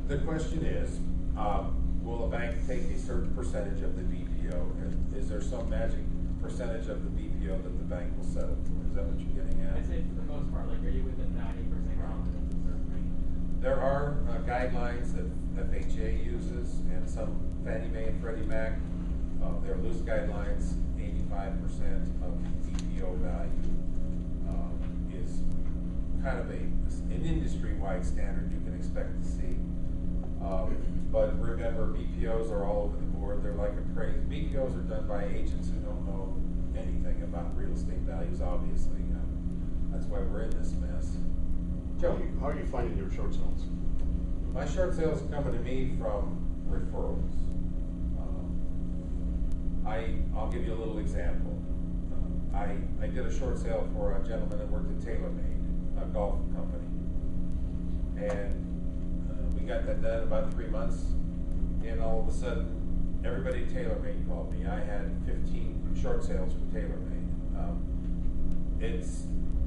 The question is, will a bank take a certain percentage of the BPO? And is there some magic percentage of the BPO that the bank will settle for? Is that what you're getting at? I'd say for the most part, like, are you within 90% confidence in certain range? There are guidelines that FHA uses and some Fannie Mae and Freddie Mac. They're loose guidelines. 85% of BPO value is kind of an industry-wide standard you can expect to see. But remember, BPOs are all over the board. They're like appraised. BPOs are done by agents who don't know anything about real estate values, obviously. That's why we're in this mess. Joe? How are you finding your short sales? My short sales are coming to me from referrals. I'll give you a little example. I did a short sale for a gentleman that worked at TaylorMade, a golf company. And we got that done in about 3 months. And all of a sudden, everybody at TaylorMade called me. I had 15 short sales from TaylorMade. It's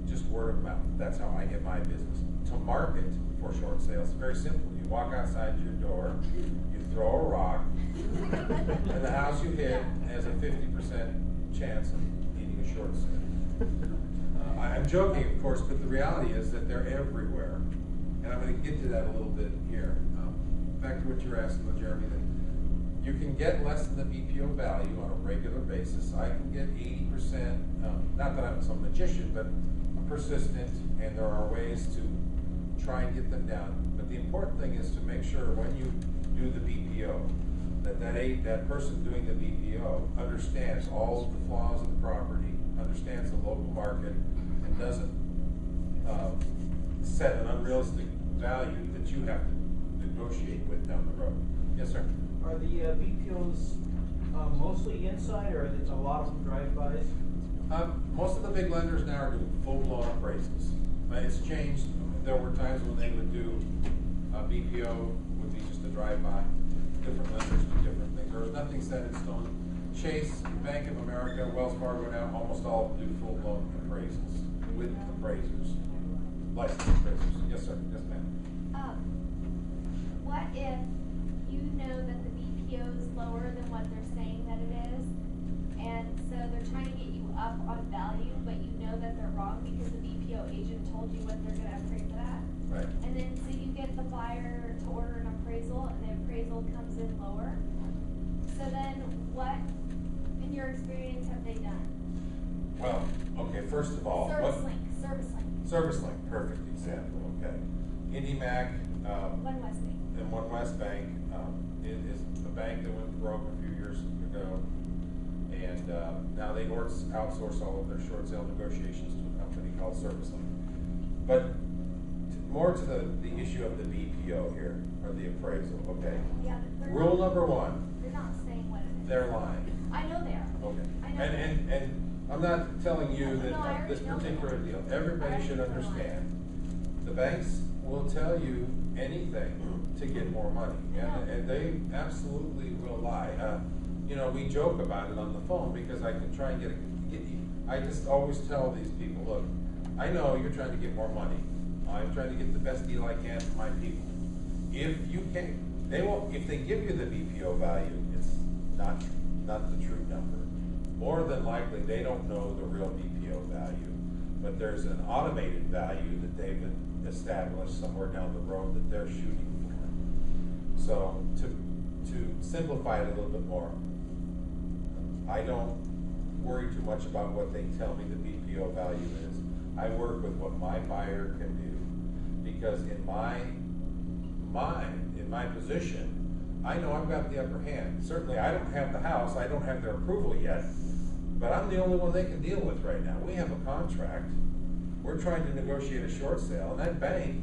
just word of mouth. That's how I get my business. To market for short sales, very simple. You walk outside your door, you throw a rock, and the house you hit has a 50% chance of needing a short sale. I'm joking, of course, but the reality is that they're everywhere. And I'm going to get to that a little bit here. Back to what you're asking, Jeremy, that you can get less than the BPO value on a regular basis. I can get 80%, not that I'm some magician, but I'm persistent, and there are ways to try and get them down. But the important thing is to make sure when you do the BPO, that person doing the BPO understands all of the flaws of the property, understands the local market, and doesn't set an unrealistic value that you have to negotiate with down the road. Yes, sir? Are the BPOs mostly inside, or is it a lot of them drive-bys? Most of the big lenders now are doing full-blown appraisals. It's changed. There were times when they would do BPO would be just a drive-by. Different lenders do different things. There was nothing set in stone. Chase, Bank of America, Wells Fargo now almost all do full-blown appraisals with appraisers, licensed appraisers. Yes, sir. Yes, ma'am. What if you know that the BPO is lower than what they're saying that it is, and so they're trying to get you up on value, but you know that they're wrong because the BPO agent told you what they're going to appraise it at? Right. And then so you get the buyer to order an appraisal, and the appraisal comes in lower. So then what, in your experience, have they done? Well, okay, first of all, ServiceLink, perfect example, okay. IndyMac, One West Bank. and One West Bank, is a bank that went broke a few years ago, and now they outsource all of their short sale negotiations to a company called ServiceLink. But more to the issue of the BPO here, or the appraisal, okay? Yeah, but Rule number one, they're not saying what it is. they're lying. I know they are. Okay. I know And I'm not telling you that No, I already this know particular that. deal, everybody should understand. The banks will tell you anything to get more money, and they absolutely will lie. You know, we joke about it on the phone because I can try and get you. I just always tell these people, look, I know you're trying to get more money. I'm trying to get the best deal I can for my people. If you can, they won't. If they give you the BPO value, it's not the true number. More than likely, they don't know the real BPO value, but there's an automated value that they've established somewhere down the road that they're shooting for. So to simplify it a little bit more, I don't worry too much about what they tell me the BPO value is. I work with what my buyer can do, because in my mind, in my position, I know I've got the upper hand. Certainly I don't have the house, I don't have their approval yet, but I'm the only one they can deal with right now. We have a contract. We're trying to negotiate a short sale, and that bank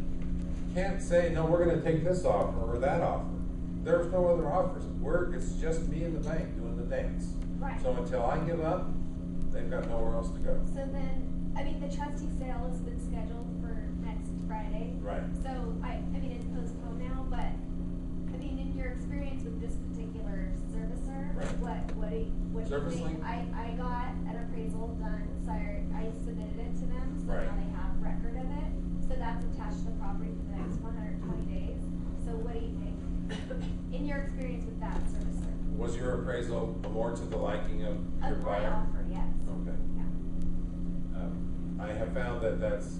can't say, no, we're going to take this offer or that offer. There's no other offers. It's just me and the bank doing the dance. Right. So until I give up, they've got nowhere else to go. So then, I mean, the trustee sale has been scheduled for next Friday. Right. So, I mean, it's postponed now, but, I mean, in your experience with this particular servicer, Right. what do you ServiceLink? think? I got an appraisal done, so I submitted it to them, so Right. now they have record of it. So that's attached to the property for the next 120 days. So what do you think? appraisal more to the liking of your Of my buyer? offer, yes. Okay. Yeah. I have found that that's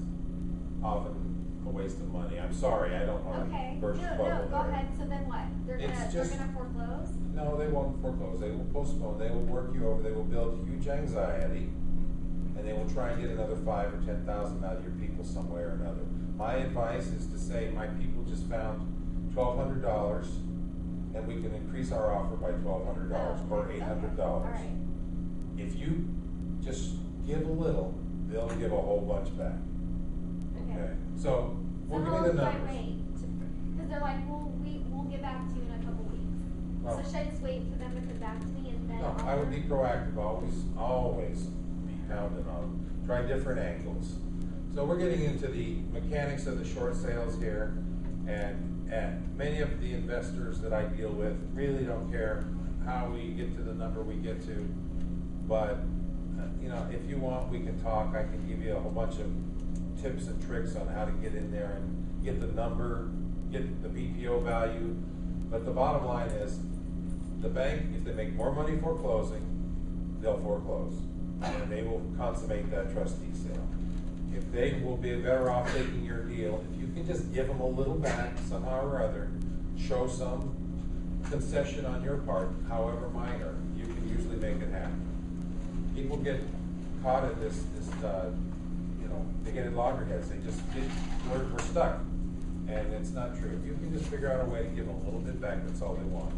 often a waste of money. I'm sorry, I don't wanna Okay, burst your no, bubble no, there. go ahead, so then what? They're It's gonna, just- they're gonna foreclose? No, they won't foreclose, they will postpone, they will work you over, they will build huge anxiety, and they will try and get another 5 or 10,000 out of your people some way or another. My advice is to say, my people just found $1,200, and we can increase our offer by $1,200 or Okay, $800. All right, If you just give a little, they'll give a whole bunch back. okay. So, So we'll how give long you the do I numbers. wait? Cause they're like, we'll get back to you in a couple weeks. Oh. So should I just wait for them to come back to me and then? No, I would be proactive, always be pounding on them, try different angles. So we're getting into the mechanics of the short sales here, and many of the investors that I deal with really don't care how we get to the number we get to. But, you know, if you want, we can talk, I can give you a whole bunch of tips and tricks on how to get in there and get the number, get the BPO value. But the bottom line is, the bank, if they make more money foreclosing, they'll foreclose. And they will consummate that trustee sale. If they will be better off taking your deal, if you can just give them a little back somehow or other, show some concession on your part, however minor, you can usually make it happen. People get caught in this, you know, they get in loggerheads, they just get, we're stuck. And it's not true. If you can just figure out a way to give them a little bit back, that's all they want.